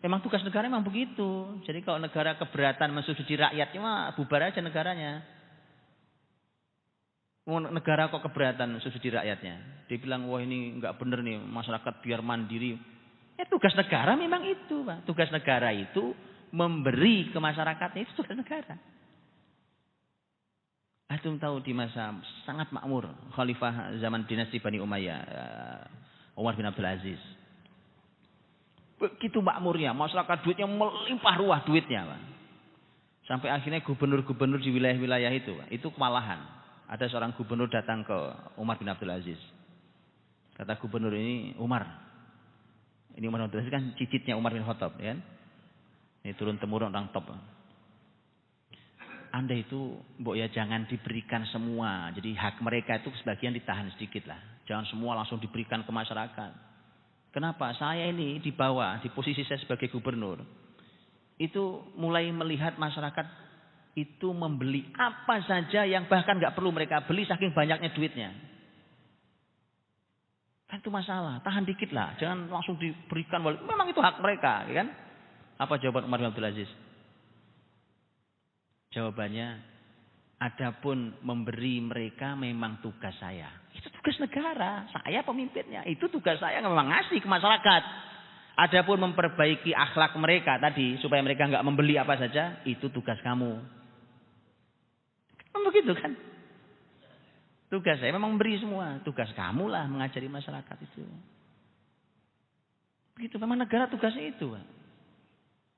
Memang tugas negara memang begitu. Jadi kalau negara keberatan mensubsidi rakyatnya mah bubar aja negaranya. Negara kok keberatan subsidi rakyatnya. Dia bilang wah ini enggak benar nih masyarakat biar mandiri. Tugas negara memang itu, Pak. Tugas negara itu memberi ke masyarakatnya, itu tugas negara. Antum tahu di masa sangat makmur khalifah zaman dinasti Bani Umayyah, Umar bin Abdul Aziz. Begitu makmurnya, masyarakat duitnya melimpah ruah duitnya, Pak. Sampai akhirnya gubernur-gubernur di wilayah-wilayah itu kewalahan. Ada seorang gubernur datang ke Umar bin Abdul Aziz. Kata gubernur ini, Umar. Ini Umar bin Abdul Aziz kan cicitnya Umar bin Khattab, ya kan? Ini turun-temurun orang top. Anda itu, mbok ya jangan diberikan semua. Jadi hak mereka itu sebagian ditahan sedikit lah. Jangan semua langsung diberikan ke masyarakat. Kenapa? Saya ini di bawah, di posisi saya sebagai gubernur. Itu mulai melihat masyarakat itu membeli apa saja yang bahkan nggak perlu mereka beli saking banyaknya duitnya. Kan itu masalah. Tahan dikit lah. Jangan langsung diberikan. Memang itu hak mereka, ya kan? Apa jawaban Umar bin Abdul Aziz? Jawabannya, adapun memberi mereka memang tugas saya. Itu tugas negara. Saya pemimpinnya. Itu tugas saya memang ngasih ke masyarakat. Adapun memperbaiki akhlak mereka tadi supaya mereka nggak membeli apa saja, itu tugas kamu. Begitu kan? Tugas saya memang memberi semua. Tugas kamu lah mengajari masyarakat itu. Begitu. Memang negara tugasnya itu, Pak.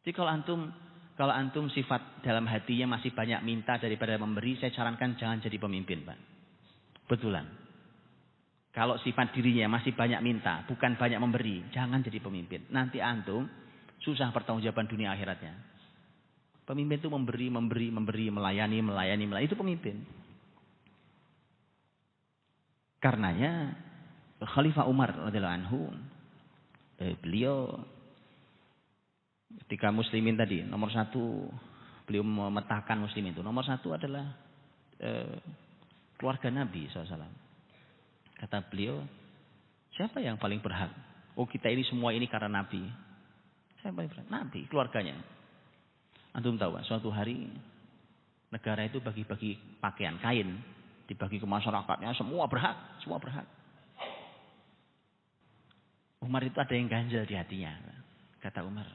Jadi kalau antum sifat dalam hatinya masih banyak minta daripada memberi, saya sarankan jangan jadi pemimpin, Pak. Betulan. Kalau sifat dirinya masih banyak minta, bukan banyak memberi, jangan jadi pemimpin. Nanti antum susah pertanggungjawaban dunia akhiratnya. Pemimpin itu memberi, melayani. Itu pemimpin. Karenanya Khalifah Umar radhiyallahu anhu, beliau ketika muslimin tadi, nomor satu beliau memetakan muslimin itu. Nomor satu adalah keluarga Nabi SAW. Kata beliau, siapa yang paling berhak? Oh kita ini semua ini karena Nabi. Siapa yang paling berhak? Nabi, keluarganya. Antum tahu, suatu hari negara itu bagi-bagi pakaian kain, dibagi ke masyarakatnya, semua berhak. Umar itu ada yang ganjal di hatinya. Kata Umar,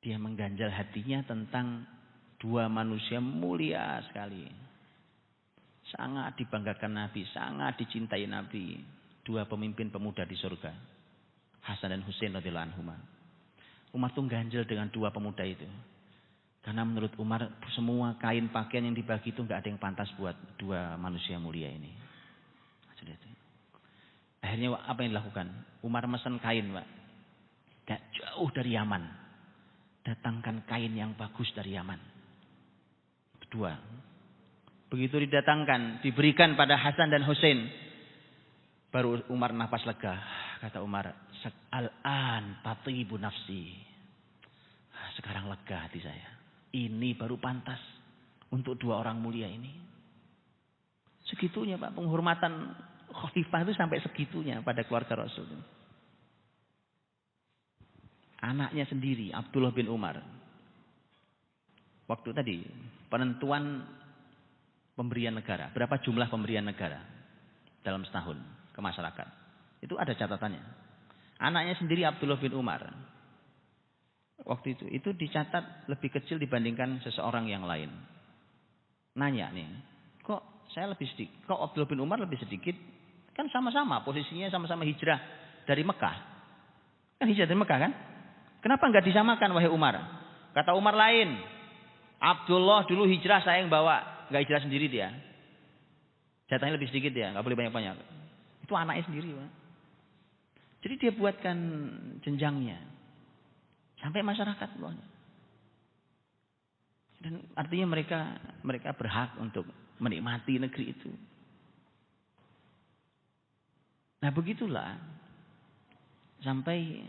dia mengganjal hatinya tentang dua manusia mulia sekali. Sangat dibanggakan Nabi, sangat dicintai Nabi. Dua pemimpin pemuda di surga. Hasan dan Husain radhiyallahu anhuma. Umar tuh ganjal dengan dua pemuda itu. Karena menurut Umar semua kain pakaian yang dibagi itu nggak ada yang pantas buat dua manusia mulia ini. Akhirnya apa yang dilakukan? Umar mesen kain, Pak. Gak jauh dari Yaman. Datangkan kain yang bagus dari Yaman. Kedua. Begitu didatangkan, diberikan pada Hasan dan Husain. Baru Umar nafas lega. Kata Umar, al-an tatibu nafsi. Sekarang lega hati saya. Ini baru pantas untuk dua orang mulia ini. Segitunya Pak, penghormatan khalifah itu sampai segitunya pada keluarga Rasul. Anaknya sendiri, Abdullah bin Umar. Waktu tadi, penentuan pemberian negara. Berapa jumlah pemberian negara dalam setahun ke masyarakat. Itu ada catatannya. Anaknya sendiri Abdullah bin Umar. Waktu itu dicatat lebih kecil dibandingkan seseorang yang lain. Nanya nih, kok saya lebih sedikit? Kok Abdullah bin Umar lebih sedikit? Kan sama-sama, posisinya sama-sama hijrah dari Mekah. Kan hijrah dari Mekah kan? Kenapa enggak disamakan wahai Umar? Kata Umar lain. Abdullah dulu hijrah saya yang bawa. Enggak hijrah sendiri dia. Jatahnya lebih sedikit ya, enggak boleh banyak-banyak. Itu anaknya sendiri Pak. Jadi dia buatkan jenjangnya. Sampai masyarakat bawahnya. Dan artinya mereka berhak untuk menikmati negeri itu. Nah begitulah. Sampai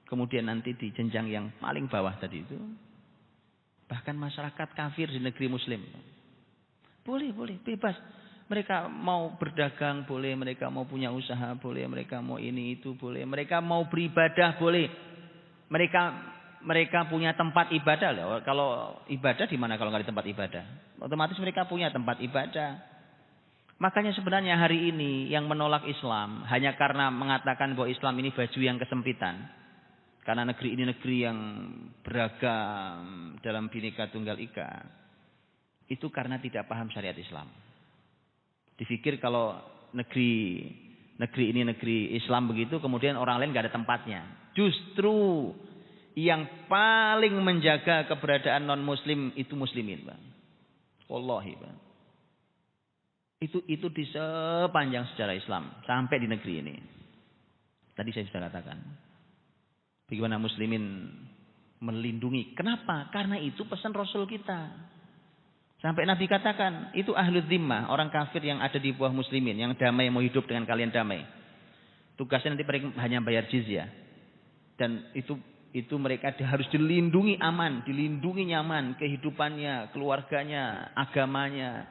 kemudian nanti di jenjang yang paling bawah tadi itu. Bahkan masyarakat kafir di negeri muslim. Boleh, bebas. Mereka mau berdagang boleh, mereka mau punya usaha boleh, mereka mau ini itu boleh, mereka mau beribadah boleh. Mereka punya tempat ibadah loh. Kalau ibadah di mana kalau nggak di tempat ibadah? Otomatis mereka punya tempat ibadah. Makanya sebenarnya hari ini yang menolak Islam hanya karena mengatakan bahwa Islam ini baju yang kesempitan. Karena negeri ini negeri yang beragam dalam Bhinneka Tunggal Ika. Itu karena tidak paham syariat Islam. Dipikir kalau negeri ini negeri Islam begitu, kemudian orang lain nggak ada tempatnya. Justru yang paling menjaga keberadaan non-muslim itu muslimin, Bang. Wallahi, Bang. Itu di sepanjang sejarah Islam sampai di negeri ini. Tadi saya sudah katakan. Bagaimana muslimin melindungi. Kenapa? Karena itu pesan Rasul kita. Sampai Nabi katakan, itu ahlul zimmah, orang kafir yang ada di bawah muslimin, yang damai, mau hidup dengan kalian damai. Tugasnya nanti mereka hanya bayar jizyah. Dan itu mereka harus dilindungi aman, dilindungi nyaman, kehidupannya, keluarganya, agamanya,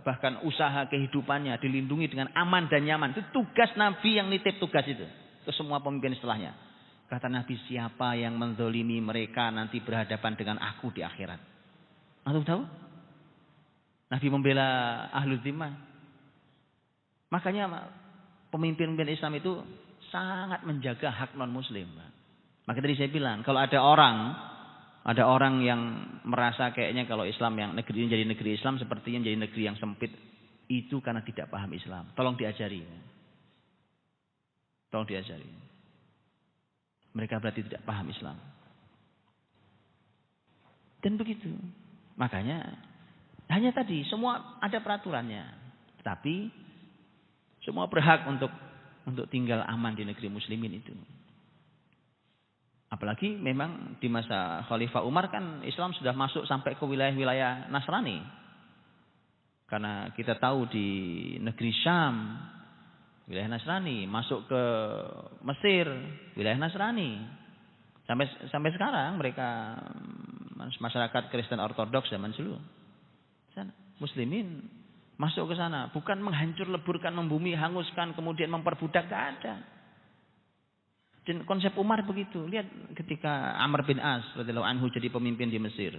bahkan usaha kehidupannya, dilindungi dengan aman dan nyaman. Itu tugas Nabi yang nitip tugas itu. Ke semua pemimpin setelahnya. Kata Nabi, siapa yang menzolimi mereka nanti berhadapan dengan aku di akhirat. Antum tahu? Nabi membela ahlul zimmah. Makanya pemimpin-pemimpin Islam itu sangat menjaga hak non-muslim. Maka tadi saya bilang, kalau ada orang yang merasa kayaknya kalau Islam yang negeri ini jadi negeri Islam sepertinya jadi negeri yang sempit, itu karena tidak paham Islam. Tolong diajari. Tolong diajari. Mereka berarti tidak paham Islam. Dan begitu. Makanya hanya tadi semua ada peraturannya. Tapi semua berhak untuk tinggal aman di negeri muslimin itu. Apalagi memang di masa Khalifah Umar kan Islam sudah masuk sampai ke wilayah-wilayah Nasrani. Karena kita tahu di negeri Syam wilayah Nasrani, masuk ke Mesir wilayah Nasrani. Sampai sekarang mereka masyarakat Kristen Ortodoks zaman dulu. Muslimin masuk ke sana, bukan menghancur leburkan, membumi, hanguskan, kemudian memperbudak, gak ada. Dan konsep Umar begitu. Lihat ketika Amr bin As radhiyallahu anhu jadi pemimpin di Mesir.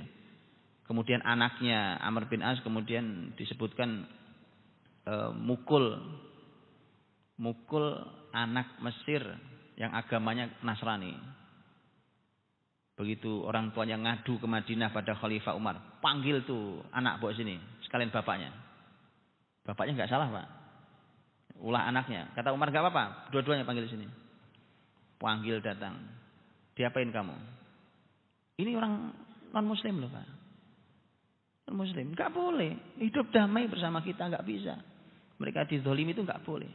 Kemudian anaknya Amr bin As kemudian disebutkan mukul anak Mesir yang agamanya Nasrani. Begitu orang tuanya ngadu ke Madinah pada Khalifah Umar, panggil tuh anak bawa sini, sekalian bapaknya. Bapaknya nggak salah Pak, ulah anaknya. Kata Umar nggak apa-apa, dua-duanya panggil sini. Panggil datang, diapain kamu? Ini orang non Muslim loh Pak, non Muslim, nggak boleh hidup damai bersama kita, nggak bisa. Mereka dizolimi itu nggak boleh.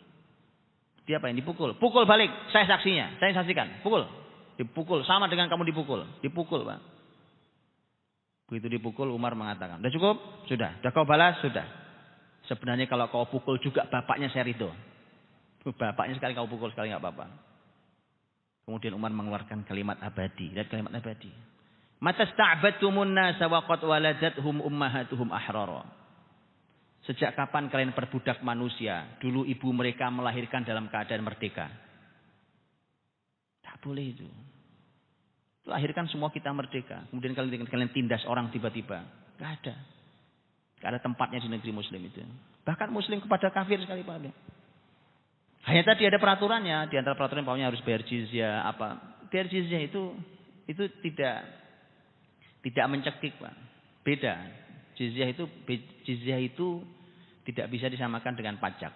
Diapain? Dipukul, pukul balik. Saya saksinya, saya saksikan, pukul. Dipukul sama dengan kamu dipukul Pak. Begitu dipukul Umar mengatakan, "Sudah cukup? Sudah. Sudah kau balas? Sudah. Sebenarnya kalau kau pukul juga bapaknya saya ridho. Bapaknya sekali kau pukul sekali enggak apa-apa." Kemudian Umar mengeluarkan kalimat abadi. Lihat kalimat abadi. Matasta'badtumun nasa wa qad waladathum ummahatuhum ahrara. Sejak kapan kalian perbudak manusia? Dulu ibu mereka melahirkan dalam keadaan merdeka. Tak boleh itu. Lahirkan semua kita merdeka. Kemudian kalian tindas orang tiba-tiba. Gak ada. Gak ada tempatnya di negeri muslim itu. Bahkan muslim kepada kafir sekali Pak. Hanya tadi ada peraturannya. Di antara peraturan pokoknya harus bayar jizyah. Bayar jizyah itu tidak mencekik Pak. Beda. Jizyah itu tidak bisa disamakan dengan pajak.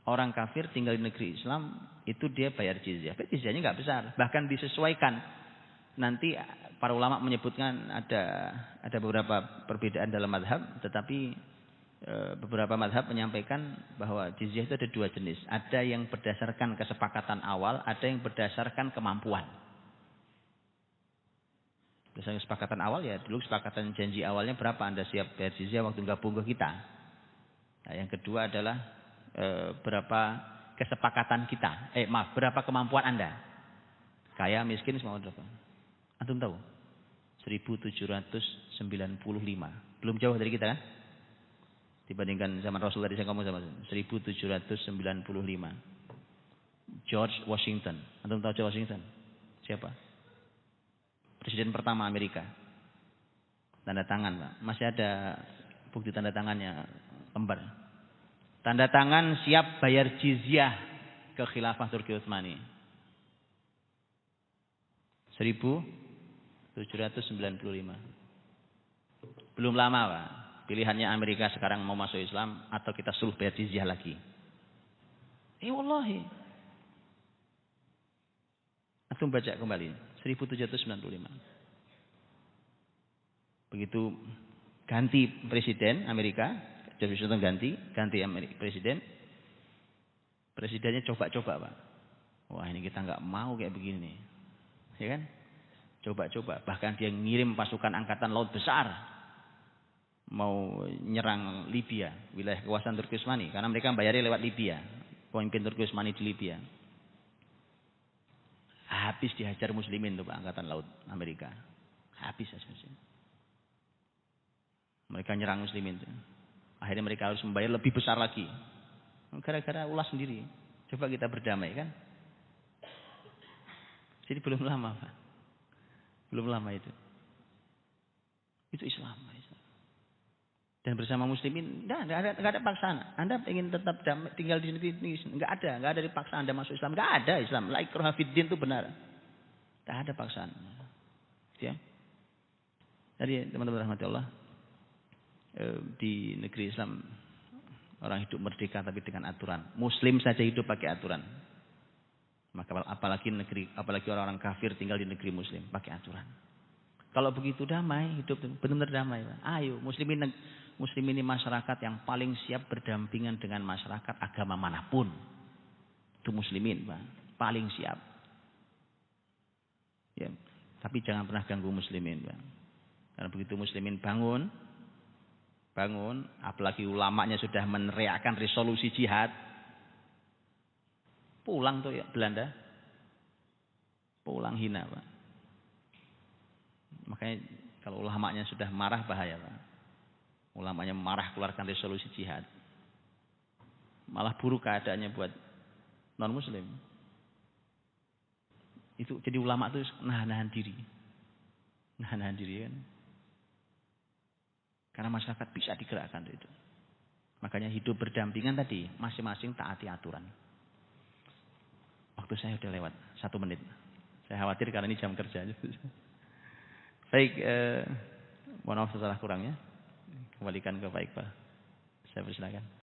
Orang kafir tinggal di negeri Islam itu dia bayar jizyah. Jizyahnya nggak besar, bahkan disesuaikan. Nanti para ulama menyebutkan ada beberapa perbedaan dalam mazhab, tetapi beberapa mazhab menyampaikan bahwa jizyah itu ada dua jenis. Ada yang berdasarkan kesepakatan awal, ada yang berdasarkan kemampuan. Berdasarkan kesepakatan awal ya dulu kesepakatan janji awalnya berapa Anda siap bayar jizyah waktu gabung ke kita. Nah, yang kedua adalah berapa kesepakatan kita. Berapa kemampuan Anda. Kaya, miskin, semua berapa? Antum tahu? 1795. Belum jauh dari kita kan? Dibandingkan zaman Rasul tadi saya ngomong sama 1795. George Washington. Antum tahu George Washington? Siapa? Presiden pertama Amerika. Tanda tangan Pak. Masih ada bukti tanda tangannya lembar. Tanda tangan siap bayar jizyah ke khilafah Turki Utsmani. 1795. Belum lama Pak. Pilihannya Amerika sekarang mau masuk Islam atau kita suruh bayar jizyah lagi. Wallahi. Antum baca kembali. 1795. Begitu ganti presiden Amerika, George Washington ganti presiden. Presidennya coba-coba Pak. Wah ini kita nggak mau kayak begini, ya kan? Coba-coba. Bahkan dia ngirim pasukan angkatan laut besar mau nyerang Libya, wilayah kekuasaan Turki Utsmani, karena mereka bayarnya lewat Libya, pemimpin Turki Utsmani di Libya. Habis dihajar muslimin tuh Pak angkatan laut Amerika. Habis. Mereka nyerang muslimin tuh. Akhirnya mereka harus membayar lebih besar lagi. Gara-gara ulah sendiri. Coba kita berdamai kan. Jadi belum lama Pak. Belum lama itu. Itu Islam. Dan bersama muslimin, enggak ada paksaan. Anda ingin tetap tinggal di negeri ini, enggak ada paksaan Anda masuk Islam, enggak ada Islam. La ikraha fid din itu benar. Enggak ada paksaan. Ya. Jadi teman-teman rahmati Allah, di negeri Islam orang hidup merdeka tapi dengan aturan. Muslim saja hidup pakai aturan. Maka apalagi orang-orang kafir tinggal di negeri muslim pakai aturan. Kalau begitu damai, hidup benar-benar damai Pak. Ayo muslimin ini masyarakat yang paling siap berdampingan dengan masyarakat agama manapun. Itu muslimin Pak. Paling siap. Ya, tapi jangan pernah ganggu muslimin Pak. Karena begitu muslimin bangun, apalagi ulamanya sudah meneriakkan resolusi jihad, pulang tuh ya Belanda. Pulang hina Pak. Makanya kalau ulamanya sudah marah bahaya Pak. Ulamanya marah keluarkan resolusi jihad. Malah buruk keadaannya buat non muslim. Itu jadi ulama itu nahan diri. Nahan diri kan. Karena masyarakat bisa digerakkan itu. Makanya hidup berdampingan tadi masing-masing taati aturan. Waktu saya udah lewat 1 menit. Saya khawatir karena ini jam kerja. Baik, mohon maaf salah kurangnya. Kembalikan ke Pak Iqbal. Saya persilakan.